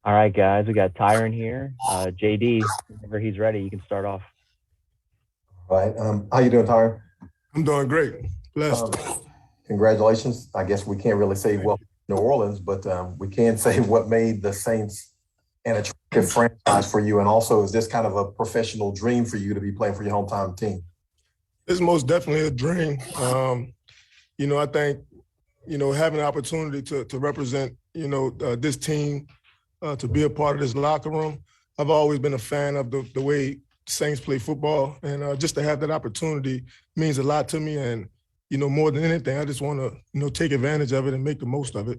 All right, guys, we got Tyron here. JD, whenever he's ready, you can start off. All right. How you doing, Tyron? I'm doing great. Blessed. Congratulations. I guess we can't really say well New Orleans, but we can say what made the Saints an attractive franchise for you, and also is this kind of a professional dream for you to be playing for your hometown team? It's most definitely a dream. I think, having the opportunity to represent, this team, to be a part of this locker room. I've always been a fan of the way Saints play football, and just to have that opportunity means a lot to me. And, more than anything, I just want to, take advantage of it and make the most of it.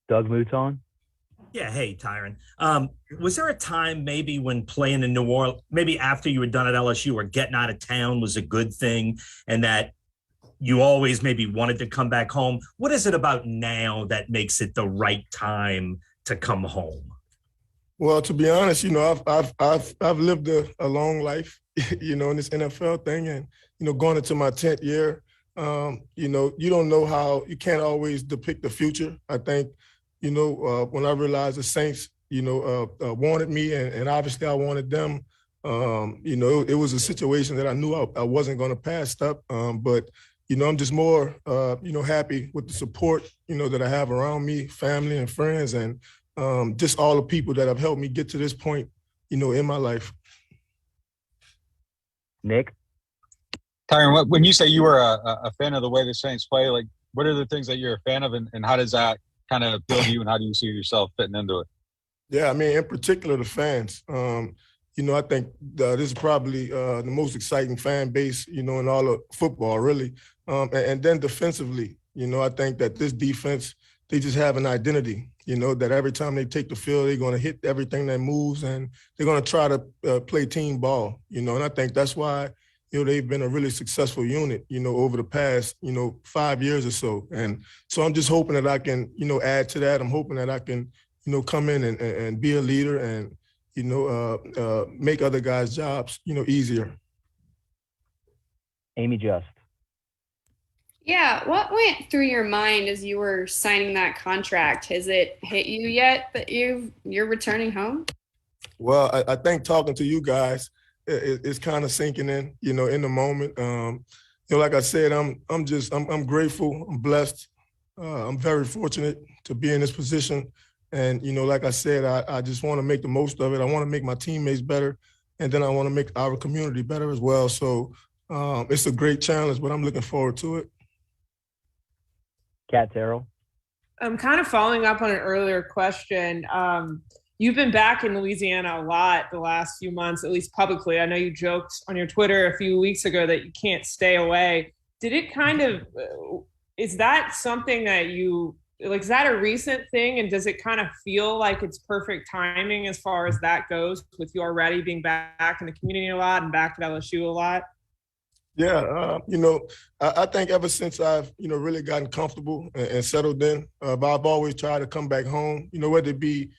Doug Mouton. Yeah, hey, Tyron. Was there a time maybe when playing in New Orleans, maybe after you were done at LSU or getting out of town was a good thing and that you always maybe wanted to come back home? What is it about now that makes it the right time to come home? Well, to be honest, I've lived a long life, in this NFL thing, and going into my 10th year, you don't know how you can't always depict the future. I think, when I realized the Saints, wanted me, and obviously I wanted them. It was a situation that I knew I wasn't going to pass up, but. I'm just more, happy with the support, that I have around me, family and friends, and just all the people that have helped me get to this point, in my life. Nick? Tyron, when you say you were a fan of the way the Saints play, like, what are the things that you're a fan of, and how does that kind of appeal to you, and how do you see yourself fitting into it? Yeah, I mean, in particular, the fans. I think this is probably the most exciting fan base, in all of football, really. And then defensively, I think that this defense, they just have an identity, that every time they take the field, they're going to hit everything that moves, and they're going to try to play team ball, and I think that's why, they've been a really successful unit, over the past, 5 years or so. And so I'm just hoping that I can, add to that. I'm hoping that I can, come in and be a leader and, make other guys' jobs, easier. Amy Just. Yeah, what went through your mind as you were signing that contract? Has it hit you yet that you're returning home? Well, I think talking to you guys is kind of sinking in, in the moment. Like I said, I'm grateful, I'm blessed, I'm very fortunate to be in this position. And, like I said, I just want to make the most of it. I want to make my teammates better, and then I want to make our community better as well. So it's a great challenge, but I'm looking forward to it. Kat Terrell. I'm kind of following up on an earlier question. You've been back in Louisiana a lot the last few months, at least publicly. I know you joked on your Twitter a few weeks ago that you can't stay away. Did it is that something that is that a recent thing? And does it kind of feel like it's perfect timing as far as that goes, with you already being back in the community a lot and back at LSU a lot? Yeah, I think ever since I've, really gotten comfortable and settled in, but I've always tried to come back home, whether it be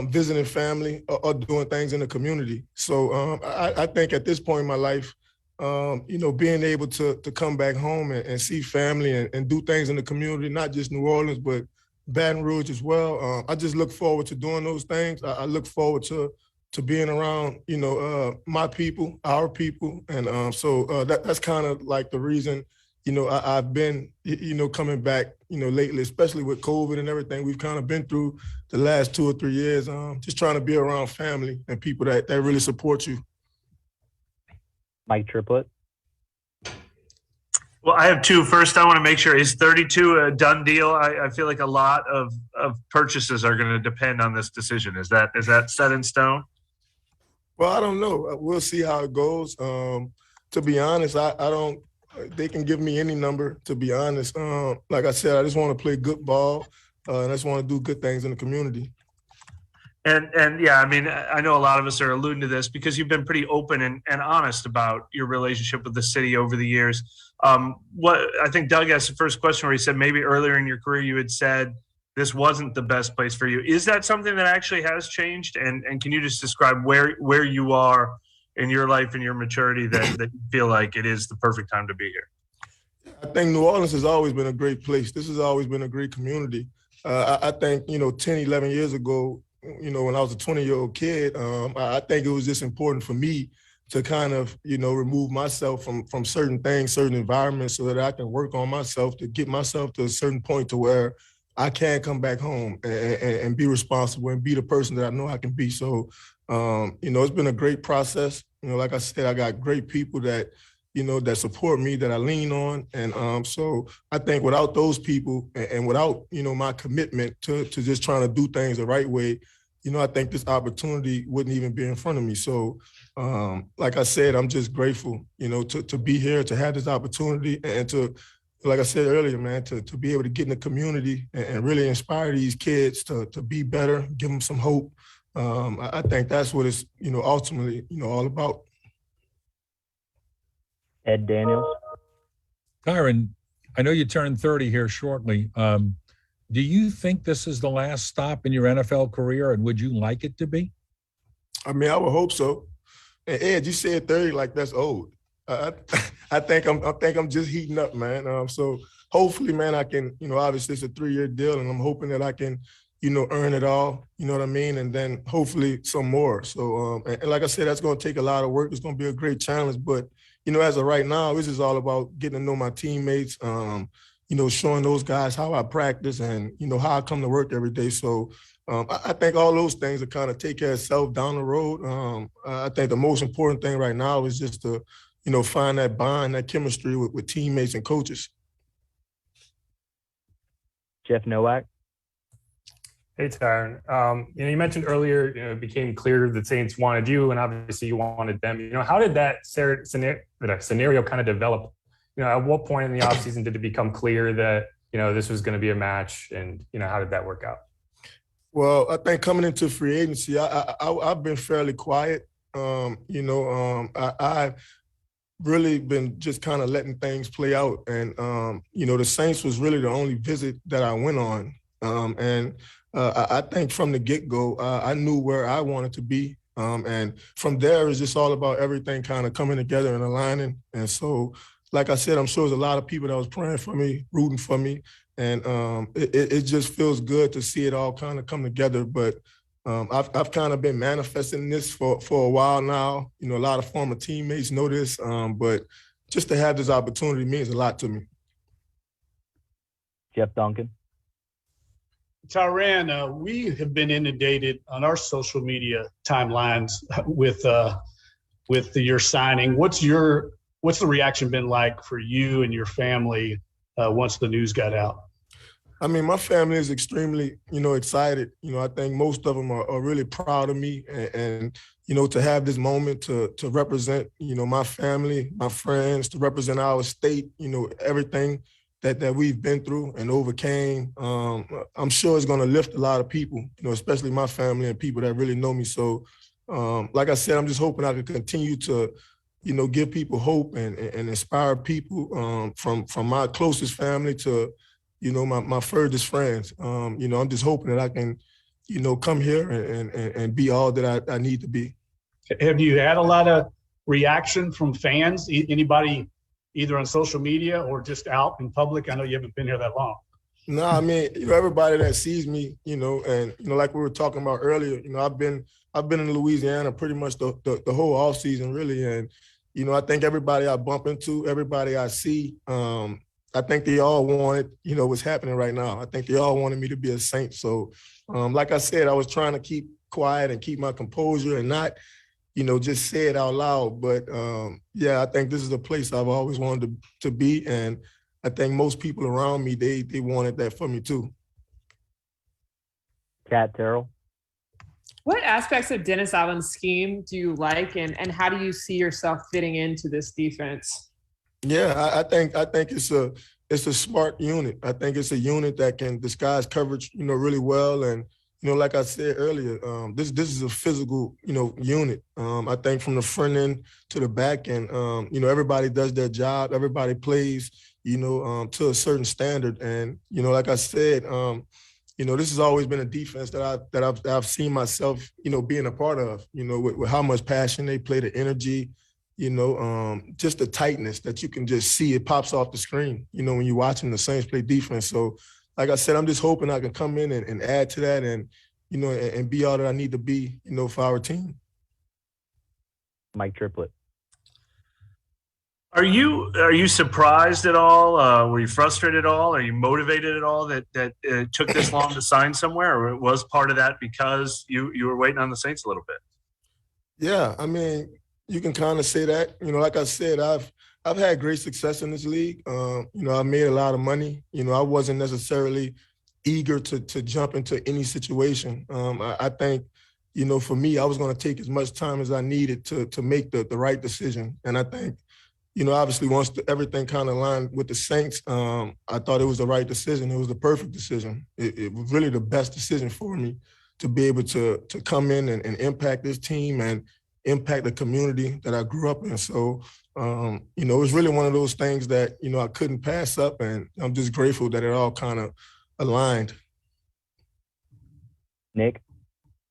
visiting family or doing things in the community. So I think at this point in my life, being able to come back home and see family and do things in the community, not just New Orleans, but Baton Rouge as well. I just look forward to doing those things. I look forward to being around, my people, our people. And so that's kind of like the reason, I've been, coming back, lately, especially with COVID and everything we've kind of been through the last 2 or 3 years, just trying to be around family and people that really support you. Mike Triplett. Well, I have two. First, I want to make sure, is 32 a done deal? I feel like a lot of purchases are going to depend on this decision. Is that set in stone? Well, I don't know. We'll see how it goes. To be honest, I don't. They can give me any number. To be honest, like I said, I just want to play good ball, and I just want to do good things in the community. And yeah, I mean, I know a lot of us are alluding to this because you've been pretty open and honest about your relationship with the city over the years. What I think Doug asked the first question where he said maybe earlier in your career you had said this wasn't the best place for you. Is that something that actually has changed? And can you just describe where you are in your life and your maturity that you feel like it is the perfect time to be here? I think New Orleans has always been a great place. This has always been a great community. I think, 10, 11 years ago, when I was a 20-year-old kid, I think it was just important for me to kind of, remove myself from certain things, certain environments so that I can work on myself to get myself to a certain point to where I can come back home and be responsible and be the person that I know I can be. So, it's been a great process. Like I said, I got great people that, that support me, that I lean on. And so I think without those people and without, my commitment to just trying to do things the right way, I think this opportunity wouldn't even be in front of me. So, like I said, I'm just grateful, to be here, to have this opportunity and to, like I said earlier, man, to be able to get in the community and really inspire these kids to be better, give them some hope. I think that's what it's, ultimately, all about. Ed Daniels. Tyron, I know you turn 30 here shortly. Do you think this is the last stop in your NFL career, and would you like it to be? I mean, I would hope so. And Ed, you said 30 like that's old. I think I'm just heating up, man. So hopefully, man, I can, obviously it's a 3-year deal, and I'm hoping that I can, earn it all. You know what I mean? And then hopefully some more. So, and like I said, that's going to take a lot of work. It's going to be a great challenge. But, as of right now, this is all about getting to know my teammates. Showing those guys how I practice and, how I come to work every day. So I think all those things will kind of take care of itself down the road. I think the most important thing right now is just to, find that bond, that chemistry with teammates and coaches. Jeff Nowak. Hey, Tyron. You mentioned earlier, it became clear the Saints wanted you, and obviously you wanted them. How did that scenario kind of develop? At what point in the offseason did it become clear that, this was going to be a match, and, how did that work out? Well, I think coming into free agency, I've been fairly quiet. I've really been just kind of letting things play out. And, the Saints was really the only visit that I went on. I think from the get-go, I knew where I wanted to be. And from there, it's just all about everything kind of coming together and aligning. And so, like I said, I'm sure there's a lot of people that was praying for me, rooting for me. And it just feels good to see it all kind of come together. But I've kind of been manifesting this for a while now. A lot of former teammates know this. But just to have this opportunity means a lot to me. Jeff Duncan. Tyrann, we have been inundated on our social media timelines with your signing. What's the reaction been like for you and your family once the news got out? I mean, my family is extremely, excited. I think most of them are really proud of me and to have this moment to represent, my family, my friends, to represent our state, everything that we've been through and overcame. I'm sure it's going to lift a lot of people, especially my family and people that really know me. So, like I said, I'm just hoping I can continue to, give people hope and inspire people from my closest family to, my furthest friends. I'm just hoping that I can, come here and be all that I need to be. Have you had a lot of reaction from fans? Anybody either on social media or just out in public? I know you haven't been here that long. No, I mean, everybody that sees me, and like we were talking about earlier, I've been in Louisiana pretty much the whole off season, really, and I think everybody I bump into, everybody I see, I think they all wanted, what's happening right now. I think they all wanted me to be a Saint. So, like I said, I was trying to keep quiet and keep my composure and not, just say it out loud. But yeah, I think this is a place I've always wanted to be, and I think most people around me, they wanted that for me too. Cat Terrell. What aspects of Dennis Allen's scheme do you like, and how do you see yourself fitting into this defense? Yeah, I think it's a smart unit. I think it's a unit that can disguise coverage, really well. And, like I said earlier, this is a physical, unit. I think from the front end to the back end, everybody does their job. Everybody plays, to a certain standard. And, like I said, this has always been a defense that I've seen myself, being a part of, with how much passion they play, the energy, just the tightness that you can just see. It pops off the screen, when you're watching the Saints play defense. So, like I said, I'm just hoping I can come in and add to that and, and be all that I need to be, for our team. Mike Triplett. Are you surprised at all? Were you frustrated at all? Are you motivated at all that it took this long to sign somewhere, or it was part of that because you were waiting on the Saints a little bit? Yeah, I mean, you can kind of say that. Like I said, I've had great success in this league. I made a lot of money. I wasn't necessarily eager to jump into any situation. I think, for me, I was going to take as much time as I needed to make the right decision. And I think, obviously once everything kind of aligned with the Saints, I thought it was the right decision. It was the perfect decision. It was really the best decision for me to be able to come in and impact this team and impact the community that I grew up in. So, it was really one of those things that, I couldn't pass up, and I'm just grateful that it all kind of aligned. Nick?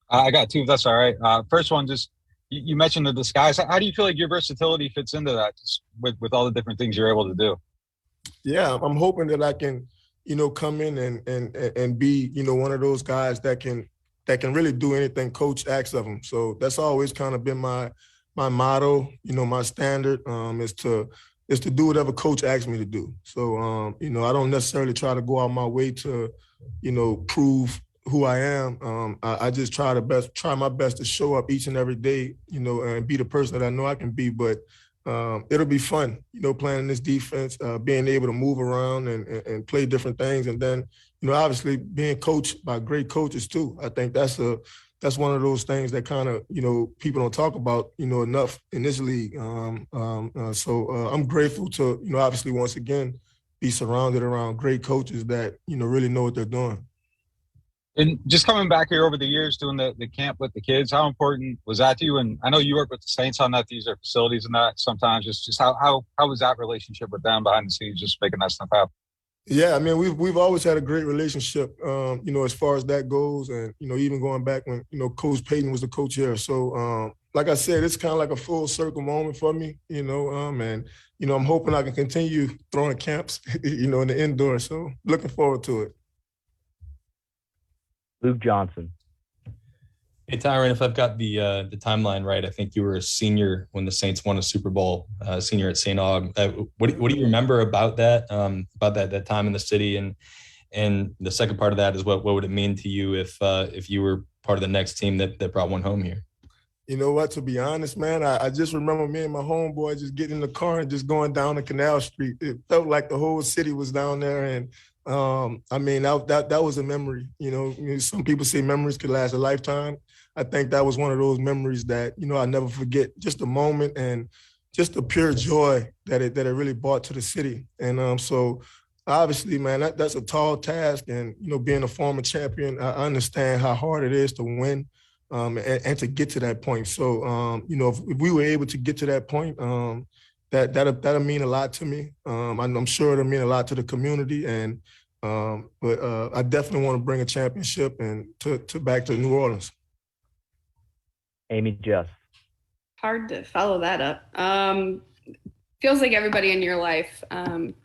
I got two, if that's all right. First one, just you mentioned the disguise. How do you feel like your versatility fits into that, just with all the different things you're able to do? Yeah, I'm hoping that I can, come in and be, one of those guys that can really do anything coach asks of them. So that's always kind of been my motto, my standard is to do whatever coach asks me to do. So, I don't necessarily try to go out my way to, prove who I am. I just try my best to show up each and every day, and be the person that I know I can be. But it'll be fun, playing this defense, being able to move around and play different things. And then, obviously being coached by great coaches too. I think that's one of those things that kind of, people don't talk about, enough in this league. So I'm grateful to, obviously once again, be surrounded around great coaches that, really know what they're doing. And just coming back here over the years, doing the camp with the kids, how important was that to you? And I know you work with the Saints on that, these are facilities and that sometimes. Just how was that relationship with them behind the scenes, just making that stuff happen? Yeah, I mean, we've always had a great relationship, as far as that goes. And, even going back when, Coach Payton was the coach here. So, like I said, it's kind of like a full circle moment for me, and, I'm hoping I can continue throwing camps, in the indoor. So looking forward to it. Luke Johnson. Hey, Tyron, if I've got the timeline right, I think you were a senior when the Saints won a Super Bowl, senior at St. Aug. What do you remember about that time in the city? And the second part of that is what would it mean to you if you were part of the next team that brought one home here? You know what, to be honest, man, I just remember me and my homeboy just getting in the car and just going down to Canal Street. It felt like the whole city was down there. And that was a memory. Some people say memories could last a lifetime. I think that was one of those memories that, I'll never forget, just the moment and just the pure joy that it really brought to the city. And so obviously, man, that's a tall task. And, being a former champion, I understand how hard it is to win and to get to that point. So, if we were able to get to that point, that'll mean a lot to me. I'm sure it'll mean a lot to the community. And but I definitely want to bring a championship and to back to New Orleans. Amy Jess. Hard to follow that up. Feels like everybody in your life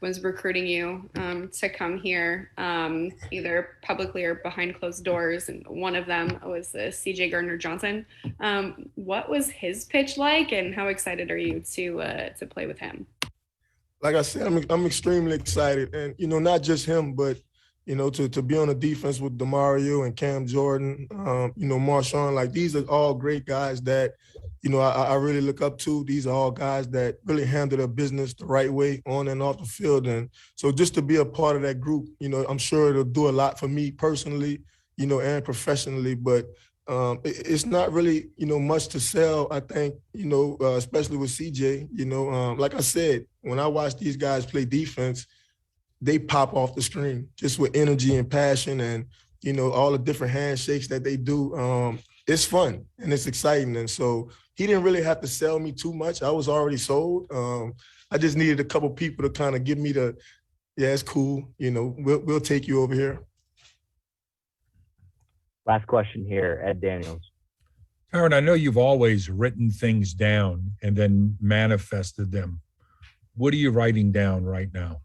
was recruiting you to come here, either publicly or behind closed doors. And one of them was CJ Gardner-Johnson. What was his pitch like, and how excited are you to play with him? Like I said, I'm extremely excited, and not just him, but to be on the defense with DeMario and Cam Jordan, Marshawn, like these are all great guys that, I really look up to. These are all guys that really handle their business the right way on and off the field. And so just to be a part of that group, I'm sure it'll do a lot for me personally, and professionally. But it's not really, much to sell, I think, especially with CJ. Like I said, when I watch these guys play defense, they pop off the screen just with energy and passion and, all the different handshakes that they do. It's fun and it's exciting. And so he didn't really have to sell me too much. I was already sold. I just needed a couple people to kind of give me yeah, it's cool. We'll take you over here. Last question here, Ed Daniels. Aaron, I know you've always written things down and then manifested them. What are you writing down right now?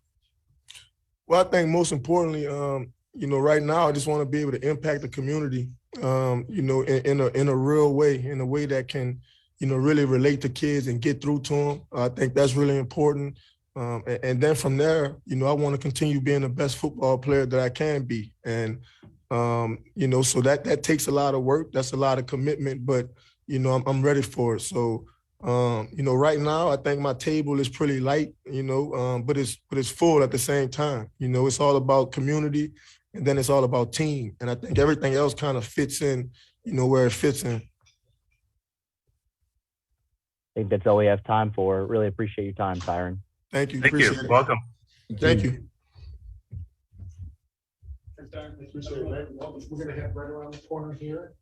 Well, I think most importantly, right now, I just want to be able to impact the community, in a real way, in a way that can, really relate to kids and get through to them. I think that's really important. And then from there, I want to continue being the best football player that I can be. And, so that takes a lot of work. That's a lot of commitment, but, I'm ready for it. So, right now, I think my table is pretty light, but it's full at the same time. It's all about community, and then it's all about team. And I think everything else kind of fits in, where it fits in. I think that's all we have time for. Really appreciate your time, Tyron. Thank you. Thank Appreciate you. it. Welcome. Thank you. We're going to head right around the corner here.